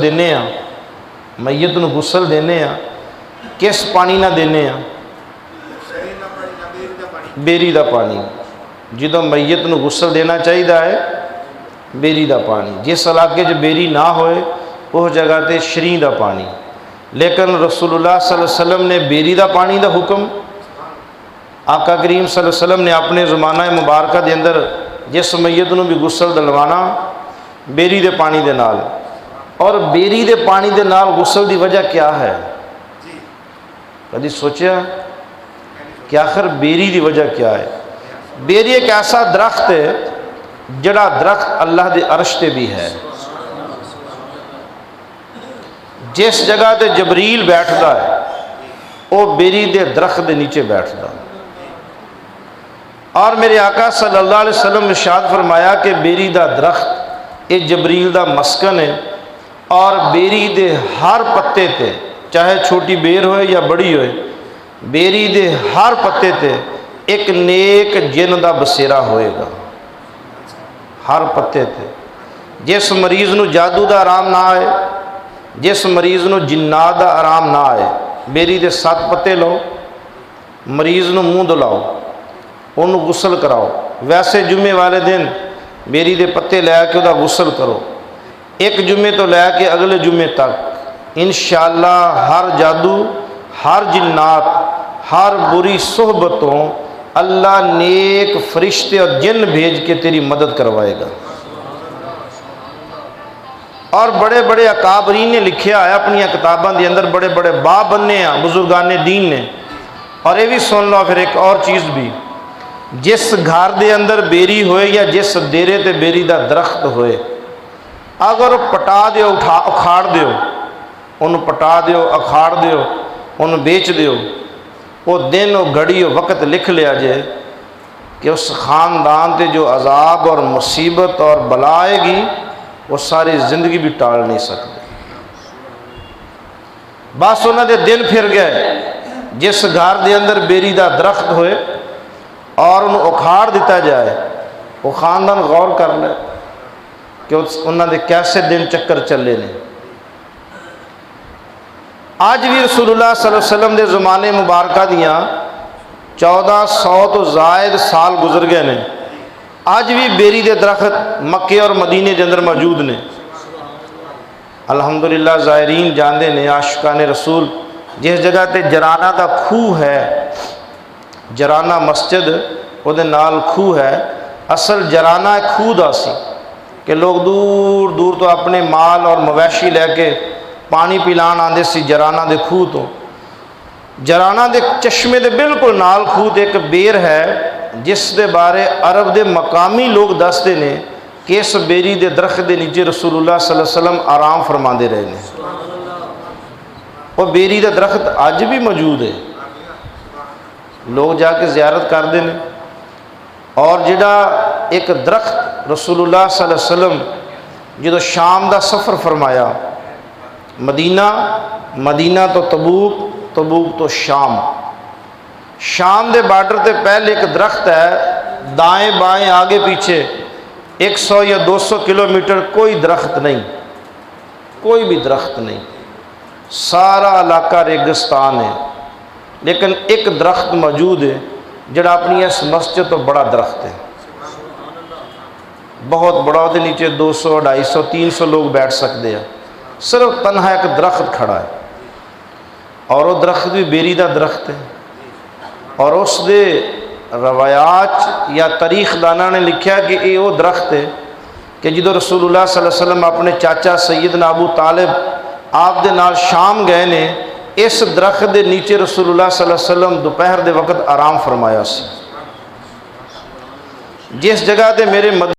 देने आ, मैयत नूं गुसल देने आ, किस पानी ना देने आ? बेरी का पानी। जो मैयत नूं गुसल देना चाहिए है, बेरी का पानी। जिस इलाके च बेरी ना होए उस जगह ते शरीं का पानी। लेकिन रसूलुल्लाह सल्लल्लाहु अलैहि वसल्लम ने बेरी का पानी का हुक्म, आका करीम सल्लल्लाहु अलैहि वसल्लम ने अपने ज़माना मुबारक के अंदर जिस मैयत नूं भी गुसल दिलवाना बेरी के पानी के नाल। और बेरी के पानी के नाल गुसल की वजह क्या है? कभी सोचा कि आखिर बेरी की वजह क्या है? बेरी एक ऐसा दरख्त है जड़ा दरख्त अल्लाह के अर्श ते भी है। जिस जगह ते जबरील बैठता है वह बेरी के दरख्त के नीचे बैठता। और मेरे आका सल्लल्लाहु अलैहि वसल्लम ने इरशाद फरमाया कि बेरी का दरख्त ये जबरील का मस्कन है। और बेरी के हर पत्ते ते, चाहे छोटी बेर होए या बड़ी होए, बेरी के हर पत्ते ते एक नेक जिन का बसेरा होएगा। हर पत्ते ते जिस मरीज़ नूं जादू का आराम ना आए, जिस मरीज़ नूं जिन्नात का आराम ना आए, बेरी के 7 पत्ते लो, मरीज़ नूं मूँह धुलाओ, उन्होंने गुसल कराओ। वैसे जुम्मे वाले दिन बेरी के पत्ते लैके वह गुसल करो, एक जुम्मे तो लैके अगले जुम्मे तक। इंशाअल्लाह हर जादू, हर जिन्नात, हर बुरी सोहबतों अल्लाह नेक फरिश्ते और जिन भेज के तेरी मदद करवाएगा। और बड़े बड़े अकाबरीन ने लिखा है अपनी किताबों के अंदर, बड़े बड़े बाब बने हैं बुजुर्गान दीन ने। और ये भी सुन लो फिर एक और चीज़ भी, जिस घर के अंदर बेरी होए या जिस डेरे ते बेरी का दरख्त होए, अगर पटा दो, उखाड़ दो, उन्होंने पटा दो, अखाड़ दो, उन्होंने बेच दो, वो दिन वो घड़ी वो वक्त लिख लिया जाए कि उस ख़ानदान से जो अजाब और मुसीबत और बला आएगी वो सारी ज़िंदगी भी टाल नहीं सकते। बस उन्होंने दिन फिर गए। जिस घर के अंदर बेरी का दरख्त होए और उन्होंने उखाड़ दिता जाए, वो ख़ानदान गौर कर ले कि उन्होंने कैसे दिन चक्कर चले ने। आज भी रसूलुल्लाह सल्लल्लाहु अलैहि वसल्लम के ज़माने मुबारक दियाँ 1400 तो जायद साल गुजर गए ने। आज भी बेरी के दरख्त मक्के और मदीने के अंदर मौजूद ने। अल्हम्दुलिल्लाह ज़ायरीन जानते ने, आशिकान रसूल, जिस जगह ते जराना का खूह है, जराना मस्जिद उहदे नाल खूह है। असल जराना एक खूह दा सी कि लोग दूर दूर तो अपने माल और मवैशी लैके पानी पिलान आते सी जराना दे खूह तो। जराना दे चश्मे दे बिल्कुल नाल खूह ते एक बेर है जिस दे बारे अरब दे मकामी लोग दसते ने कि इस बेरी दे दरख्त दे नीचे रसूलुल्लाह सल्लल्लाहु अलैहि वसल्लम आराम फरमाते रहे ने। वो बेरी का दरख्त अज भी मौजूद है, लोग जाके ज़ियारत करते हैं। और जिहड़ा एक दरख्त रसूलुल्लाह सल्लल्लाहु अलैहि वसल्लम जो शाम का सफ़र फरमाया, मदीना, मदीना तो तबूक, तबूक तो शाम, शाम के बार्डर से पहले एक दरख्त है, दाएं बाएं आगे पीछे 100 या 200 किलोमीटर कोई दरख्त नहीं, कोई भी दरख्त नहीं, सारा इलाका रेगिस्तान है। लेकिन एक दरख्त मौजूद है जड़ा अपनी इस मस्जिद तो बड़ा दरख्त है, बहुत बड़ा, वो नीचे 200, 250, 300 लोग बैठ सकते हैं। सिर्फ तन्हा एक दरख्त खड़ा है और वो दरख्त भी बेरी का दरख्त है। और उस दे रवायात या तारीख दाना ने लिखा कि ये वो दरख्त है कि जो रसूलुल्लाह सल्लल्लाहु अलैहि वसल्लम अपने चाचा सैयदना अबू तालिब आप दे नाल शाम गए ने, इस दरख्त के नीचे रसूलुल्लाह सल्लल्लाहु अलैहि वसल्लम दोपहर के वक्त आराम फरमाया सी। जिस जगह ते मेरे